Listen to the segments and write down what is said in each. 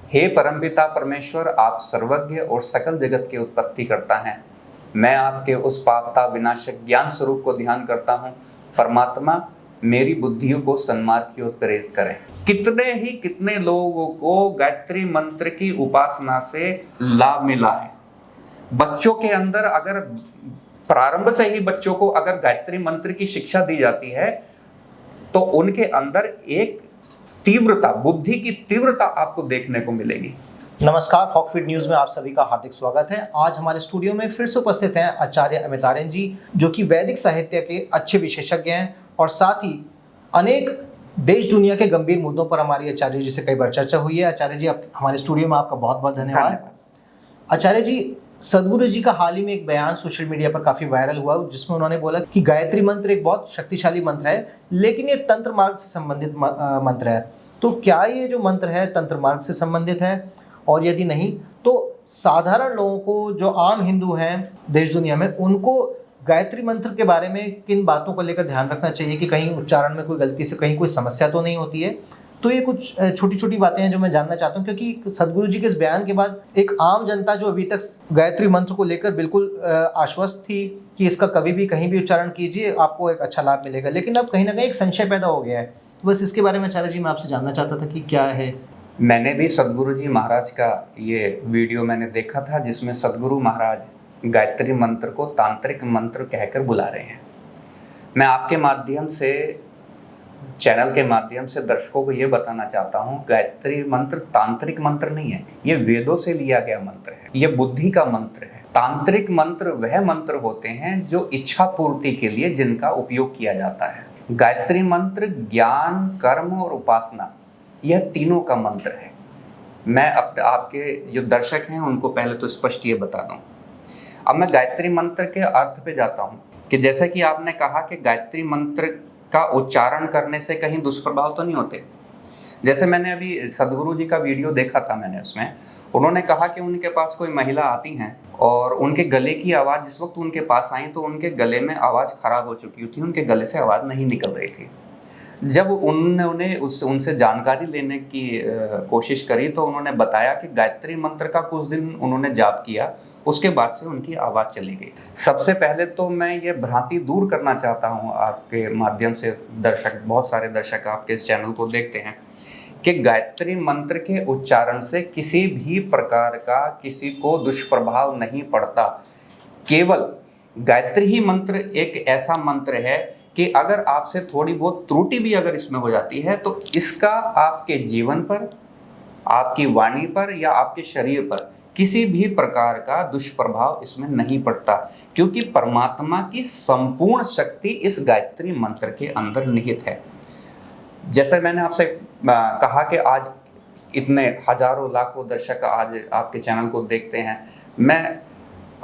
हे परमपिता परमेश्वर, आप सर्वज्ञ और सकल जगत की उत्पत्ति करता है। मैं आपके उस पापता विनाशक ज्ञान स्वरूप को ध्यान करता हूँ। परमात्मा, मेरी बुद्धियों को सन्मार्ग की ओर प्रेरित करें। कितने लोगों को गायत्री मंत्र की उपासना से लाभ मिला है। बच्चों के अंदर अगर प्रारंभ से ही बच्चों को अगर गायत्री मंत्र की शिक्षा दी जाती है तो उनके अंदर एक तीव्रता, बुद्धि की तीव्रता आपको देखने को मिलेगी। नमस्कार, हॉकफीड न्यूज में आप सभी का हार्दिक स्वागत है। आज हमारे स्टूडियो में फिर से उपस्थित हैं आचार्य अमितारण्य जी, जो कि वैदिक साहित्य के अच्छे विशेषज्ञ हैं और साथ ही अनेक देश दुनिया के गंभीर मुद्दों पर हमारी आचार्य जी से कई बार चर्चा हुई है। आचार्य जी, आप हमारे स्टूडियो में आपका बहुत बहुत धन्यवाद। आचार्य जी, सदगुरु जी का हाल ही में एक बयान सोशल मीडिया पर काफी वायरल हुआ, जिसमें उन्होंने बोला कि गायत्री मंत्र एक बहुत शक्तिशाली मंत्र है, लेकिन ये तंत्र मार्ग से संबंधित मंत्र है। तो क्या ये जो मंत्र है तंत्र मार्ग से संबंधित है, और यदि नहीं तो साधारण लोगों को, जो आम हिंदू हैं देश दुनिया में, उनको गायत्री मंत्र के बारे में किन बातों को लेकर ध्यान रखना चाहिए कि कहीं उच्चारण में कोई गलती से कहीं कोई समस्या तो नहीं होती है। तो ये कुछ छोटी छोटी बातें हैं जो मैं जानना चाहता हूँ, क्योंकि सदगुरु जी के इस बयान के बाद एक आम जनता जो अभी तक गायत्री मंत्र को लेकर बिल्कुल आश्वस्त थी कि इसका कभी भी कहीं भी उच्चारण कीजिए, आपको एक अच्छा लाभ मिलेगा, लेकिन अब कहीं ना कहीं एक संशय पैदा हो गया है। तो बस इसके बारे में आचार्य जी मैं आपसे जानना चाहता था कि क्या है। मैंने भी सदगुरु जी महाराज का ये वीडियो मैंने देखा था, जिसमें सदगुरु महाराज गायत्री मंत्र को तांत्रिक मंत्र कहकर बुला रहे हैं। मैं आपके माध्यम से, चैनल के माध्यम से दर्शकों को ये बताना चाहता हूँ, गायत्री मंत्र तांत्रिक मंत्र नहीं है, ये वेदों से लिया गया मंत्र है, ये बुद्धि का मंत्र है। तांत्रिक मंत्र वह मंत्र होते हैं जो इच्छा पूर्ति के लिए जिनका उपयोग किया जाता है। गायत्री मंत्र ज्ञान, कर्म और उपासना, यह तीनों का मंत्र है। मैं आपके जो दर्शक हैं उनको पहले तो स्पष्ट ये बता दूं। अब मैं गायत्री मंत्र के अर्थ पे जाता हूं कि जैसे कि आपने कहा कि गायत्री मंत्र का उच्चारण करने से कहीं दुष्प्रभाव तो नहीं होते। जैसे मैंने अभी सदगुरु जी का वीडियो देखा था, मैंने उसमें उन्होंने कहा कि उनके पास कोई महिला आती हैं और उनके गले की आवाज़, जिस वक्त उनके पास आई तो उनके गले में आवाज़ खराब हो चुकी थी, उनके गले से आवाज़ नहीं निकल रही थी। जब उन्होंने उनसे जानकारी लेने की कोशिश करी तो उन्होंने बताया कि गायत्री मंत्र का कुछ दिन उन्होंने जाप किया, उसके बाद से उनकी आवाज़ चली गई। सबसे पहले तो मैं ये भ्रांति दूर करना चाहता हूँ आपके माध्यम से, दर्शक, बहुत सारे दर्शक आपके इस चैनल को देखते हैं, कि गायत्री मंत्र के उच्चारण से किसी भी प्रकार का किसी को दुष्प्रभाव नहीं पड़ता। केवल गायत्री ही मंत्र एक ऐसा मंत्र है कि अगर आपसे थोड़ी बहुत त्रुटि भी अगर इसमें हो जाती है तो इसका आपके जीवन पर, आपकी वाणी पर या आपके शरीर पर किसी भी प्रकार का दुष्प्रभाव इसमें नहीं पड़ता, क्योंकि परमात्मा की संपूर्ण शक्ति इस गायत्री मंत्र के अंदर निहित है। जैसे मैंने आपसे कहा कि आज इतने हजारों लाखों दर्शक आज आपके चैनल को देखते हैं, मैं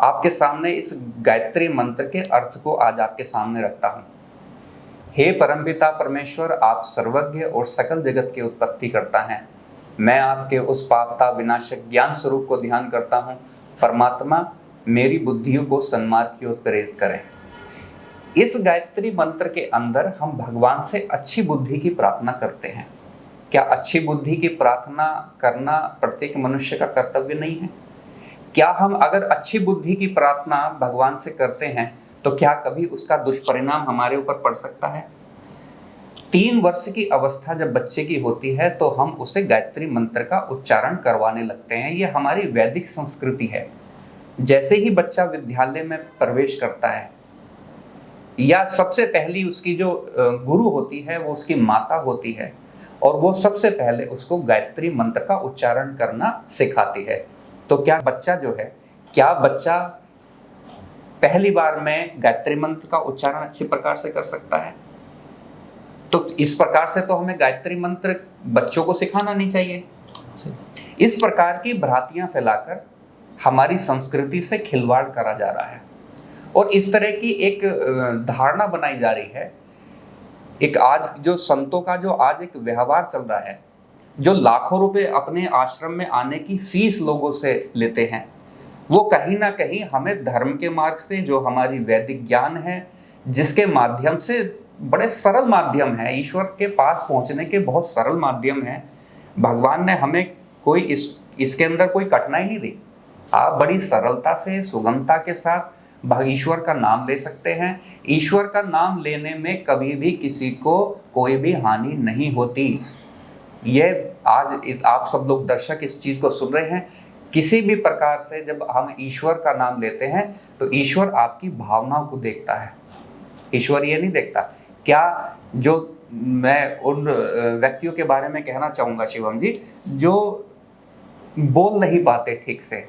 आपके सामने इस गायत्री मंत्र के अर्थ को आज आपके सामने रखता हूँ। हे परमपिता परमेश्वर, आप सर्वज्ञ और सकल जगत की उत्पत्ति करता है। मैं आपके उस पापता विनाशक ज्ञान स्वरूप को ध्यान करता हूँ। परमात्मा, मेरी बुद्धियों को सन्मार्ग की ओर प्रेरित करें। इस गायत्री मंत्र के अंदर हम भगवान से अच्छी बुद्धि की प्रार्थना करते हैं। क्या अच्छी बुद्धि की प्रार्थना करना प्रत्येक मनुष्य का कर्तव्य नहीं है? क्या हम अगर अच्छी बुद्धि की प्रार्थना भगवान से करते हैं तो क्या कभी उसका दुष्परिणाम हमारे ऊपर पड़ सकता है? 3 वर्ष की अवस्था जब बच्चे की होती है तो हम उसे गायत्री मंत्र का उच्चारण करवाने लगते हैं। ये हमारी वैदिक संस्कृति है। जैसे ही बच्चा विद्यालय में प्रवेश करता है, या सबसे पहली उसकी जो गुरु होती है वो उसकी माता होती है, और वो सबसे पहले उसको गायत्री मंत्र का उच्चारण करना सिखाती है। तो क्या बच्चा पहली बार में गायत्री मंत्र का उच्चारण अच्छी प्रकार से कर सकता है? तो इस प्रकार से तो हमें गायत्री मंत्र बच्चों को सिखाना नहीं चाहिए। इस प्रकार की भ्रांतियां फैलाकर हमारी संस्कृति से खिलवाड़ करा जा रहा है और इस तरह की एक धारणा बनाई जा रही है। एक आज जो संतों का जो आज एक व्यवहार चल रहा है, जो लाखों रुपए अपने आश्रम में आने की फीस लोगों से लेते हैं, वो कहीं ना कहीं हमें धर्म के मार्ग से, जो हमारी वैदिक ज्ञान है, जिसके माध्यम से बड़े सरल माध्यम है, ईश्वर के पास पहुंचने के बहुत सरल माध्यम है, भगवान ने हमें कोई इसके अंदर कोई कठिनाई नहीं दी। आप बड़ी सरलता से, सुगमता के साथ ईश्वर का नाम ले सकते हैं। ईश्वर का नाम लेने में कभी भी किसी को कोई भी हानि नहीं होती। ये आज आप सब लोग दर्शक इस चीज को सुन रहे हैं, किसी भी प्रकार से जब हम ईश्वर का नाम लेते हैं तो ईश्वर आपकी भावनाओं को देखता है। ईश्वर ये नहीं देखता क्या, जो मैं उन व्यक्तियों के बारे में कहना चाहूंगा शिवम जी, जो बोल नहीं पाते ठीक से,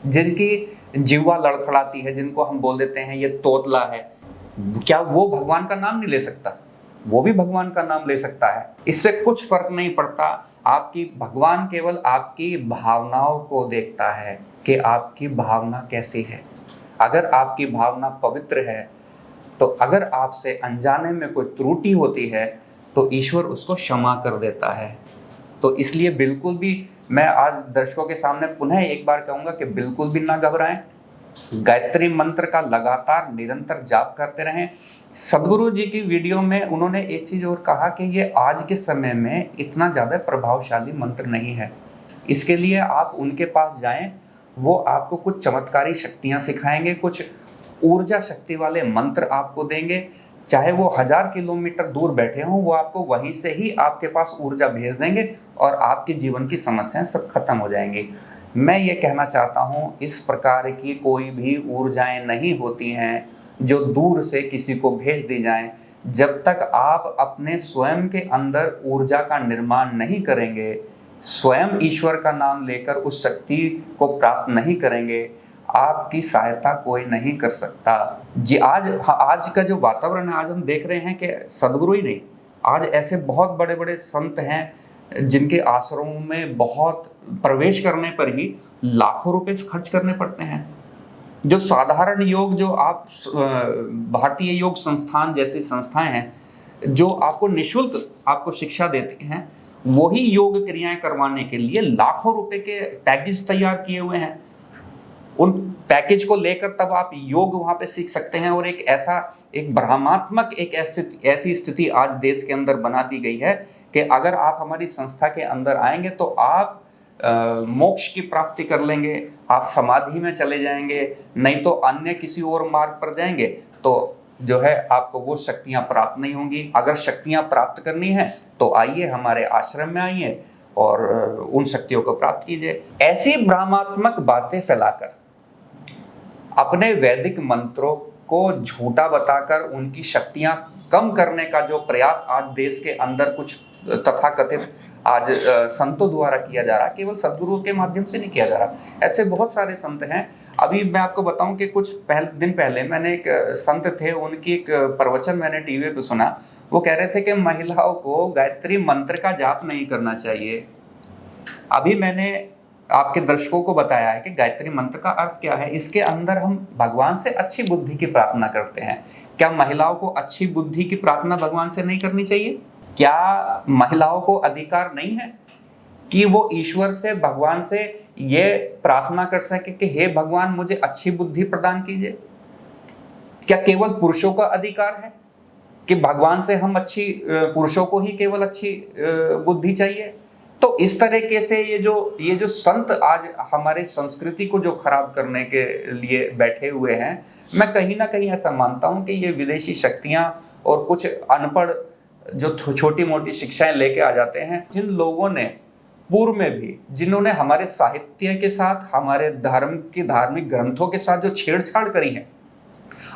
जिनकी जिह्वा लड़खड़ाती है, जिनको हम बोल देते हैं ये तोतला है, क्या वो भगवान का नाम नहीं ले सकता? वो भी भगवान का नाम ले सकता है। इससे कुछ फर्क नहीं पड़ता। आपकी भगवान केवल आपकी भावनाओं को देखता है कि आपकी भावना कैसी है। अगर आपकी भावना पवित्र है तो अगर आपसे अनजाने में कोई त्रुटि होती है तो ईश्वर उसको क्षमा कर देता है। तो इसलिए बिल्कुल भी मैं आज दर्शकों के सामने पुनः एक बार कहूंगा कि बिल्कुल भी ना घबराएं। गायत्री मंत्र का लगातार निरंतर जाप करते रहें। सदगुरु जी की वीडियो में उन्होंने एक चीज और कहा कि ये आज के समय में इतना ज्यादा प्रभावशाली मंत्र नहीं है, इसके लिए आप उनके पास जाएं, वो आपको कुछ चमत्कारी शक्तियां सिखाएंगे, कुछ ऊर्जा शक्ति वाले मंत्र आपको देंगे। चाहे वो 1000 किलोमीटर दूर बैठे हों, वो आपको वहीं से ही आपके पास ऊर्जा भेज देंगे और आपके जीवन की समस्याएं सब खत्म हो जाएंगी। मैं ये कहना चाहता हूँ, इस प्रकार की कोई भी ऊर्जाएं नहीं होती हैं जो दूर से किसी को भेज दी जाएं। जब तक आप अपने स्वयं के अंदर ऊर्जा का निर्माण नहीं करेंगे, स्वयं ईश्वर का नाम लेकर उस शक्ति को प्राप्त नहीं करेंगे, आपकी सहायता कोई नहीं कर सकता जी। आज का जो वातावरण है, आज हम देख रहे हैं कि सदगुरु ही नहीं, आज ऐसे बहुत बड़े बड़े संत हैं जिनके आश्रमों में बहुत प्रवेश करने पर ही लाखों रुपए खर्च करने पड़ते हैं। जो साधारण योग, जो आप भारतीय योग संस्थान जैसी संस्थाएं हैं जो आपको निःशुल्क आपको शिक्षा देती हैं, वही योग क्रियाएं करवाने के लिए लाखों रुपए के पैकेज तैयार किए हुए हैं। उन पैकेज को लेकर तब आप योग वहां पे सीख सकते हैं। और एक भ्रमात्मक एक ऐसी स्थिति आज देश के अंदर बना दी गई है कि अगर आप हमारी संस्था के अंदर आएंगे तो आप मोक्ष की प्राप्ति कर लेंगे, आप समाधि में चले जाएंगे, नहीं तो अन्य किसी और मार्ग पर जाएंगे तो जो है आपको वो शक्तियां प्राप्त नहीं होंगी। अगर शक्तियां प्राप्त करनी है तो आइए हमारे आश्रम में आइए और उन शक्तियों को प्राप्त कीजिए। ऐसी भ्रमात्मक बातें फैलाकर, अपने वैदिक मंत्रों को झूठा बताकर उनकी शक्तियां कम करने का जो प्रयास आज देश के अंदर कुछ तथाकथित आज संतों द्वारा किया जा रहा है, केवल सदगुरु के माध्यम से नहीं किया जा रहा। ऐसे बहुत सारे संत हैं। अभी मैं आपको बताऊं कि कुछ दिन पहले मैंने एक संत थे, उनकी एक प्रवचन मैंने टीवी पे सुना। वो कह रहे थे कि महिलाओं को गायत्री मंत्र का जाप नहीं करना चाहिए। अभी मैंने आपके दर्शकों को बताया है कि गायत्री मंत्र का अर्थ क्या है। इसके अंदर हम भगवान से अच्छी बुद्धि की प्रार्थना करते हैं। क्या महिलाओं को अच्छी बुद्धि की प्रार्थना भगवान से नहीं करनी चाहिए? क्या महिलाओं को अधिकार नहीं है कि वो ईश्वर से, भगवान से ये प्रार्थना कर सके कि हे भगवान मुझे अच्छी बुद्धि प्रदान कीजिए? क्या केवल पुरुषों का अधिकार है कि भगवान से हम पुरुषों को ही केवल अच्छी बुद्धि चाहिए? तो इस तरीके से ये जो संत आज हमारे संस्कृति को जो खराब करने के लिए बैठे हुए हैं, मैं कहीं ना कहीं ऐसा मानता हूं कि ये विदेशी शक्तियां और कुछ अनपढ़ जो छोटी मोटी शिक्षाएं लेके आ जाते हैं, जिन लोगों ने पूर्व में भी, जिन्होंने हमारे साहित्य के साथ, हमारे धर्म की धार्मिक ग्रंथों के साथ जो छेड़छाड़ करी है,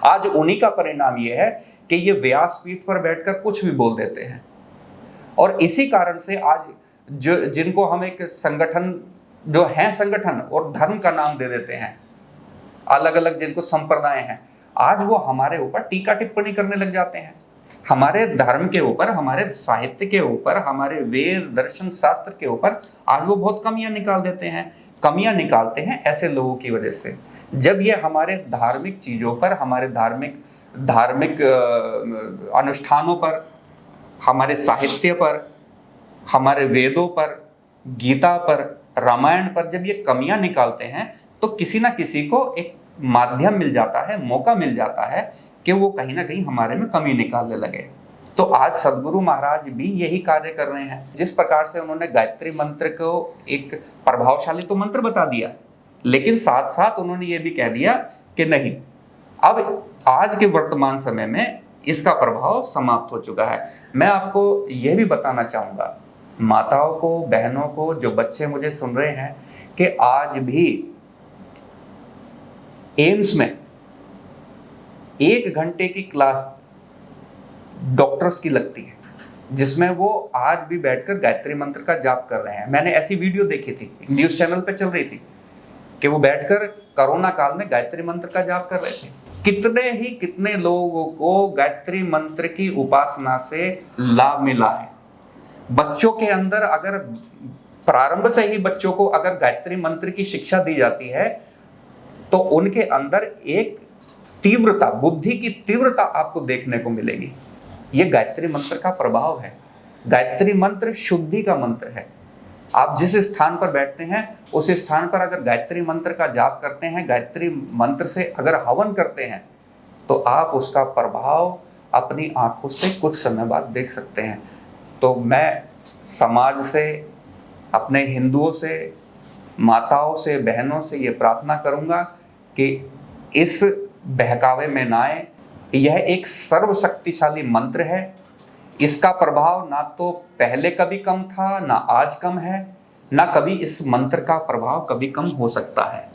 आज उन्हीं का परिणाम ये है कि ये व्यासपीठ पर बैठकर कुछ भी बोल देते हैं। और इसी कारण से आज जिनको हम एक संगठन जो है, संगठन और धर्म का नाम दे देते हैं, अलग अलग जिनको संप्रदाय हैं, आज वो हमारे ऊपर टीका टिप्पणी करने लग जाते हैं। हमारे धर्म के ऊपर, हमारे साहित्य के ऊपर, हमारे वेद दर्शन शास्त्र के ऊपर आज वो बहुत कमियां निकाल देते हैं। कमियां निकालते हैं ऐसे लोगों की वजह से। जब ये हमारे धार्मिक चीजों पर, हमारे धार्मिक अनुष्ठानों पर, हमारे साहित्य पर, हमारे वेदों पर, गीता पर, रामायण पर जब ये कमियां निकालते हैं तो किसी ना किसी को एक माध्यम मिल जाता है, मौका मिल जाता है कि वो कहीं ना कहीं हमारे में कमी निकालने लगे। तो आज सदगुरु महाराज भी यही कार्य कर रहे हैं। जिस प्रकार से उन्होंने गायत्री मंत्र को एक प्रभावशाली तो मंत्र बता दिया, लेकिन साथ साथ उन्होंने ये भी कह दिया कि नहीं, अब आज के वर्तमान समय में इसका प्रभाव समाप्त हो चुका है। मैं आपको यह भी बताना चाहूंगा माताओं को, बहनों को, जो बच्चे मुझे सुन रहे हैं, कि आज भी एम्स में 1 घंटे की क्लास डॉक्टर्स की लगती है, जिसमें वो आज भी बैठकर गायत्री मंत्र का जाप कर रहे हैं। मैंने ऐसी वीडियो देखी थी, न्यूज चैनल पे चल रही थी, कि वो बैठकर कोरोना काल में गायत्री मंत्र का जाप कर रहे थे। कितने लोगों को गायत्री मंत्र की उपासना से लाभ मिला है। बच्चों के अंदर अगर प्रारंभ से ही बच्चों को अगर गायत्री मंत्र की शिक्षा दी जाती है, तो उनके अंदर एक तीव्रता, बुद्धि की तीव्रता आपको देखने को मिलेगी। ये गायत्री मंत्र का प्रभाव है। गायत्री मंत्र शुद्धि का मंत्र है। आप जिस स्थान पर बैठते हैं उस स्थान पर अगर गायत्री मंत्र का जाप करते हैं, गायत्री मंत्र से अगर हवन करते हैं, तो आप उसका प्रभाव अपनी आंखों से कुछ समय बाद देख सकते हैं। तो मैं समाज से, अपने हिंदुओं से, माताओं से, बहनों से ये प्रार्थना करूंगा कि इस बहकावे में ना आए। यह एक सर्वशक्तिशाली मंत्र है। इसका प्रभाव ना तो पहले कभी कम था, ना आज कम है, ना कभी इस मंत्र का प्रभाव कभी कम हो सकता है।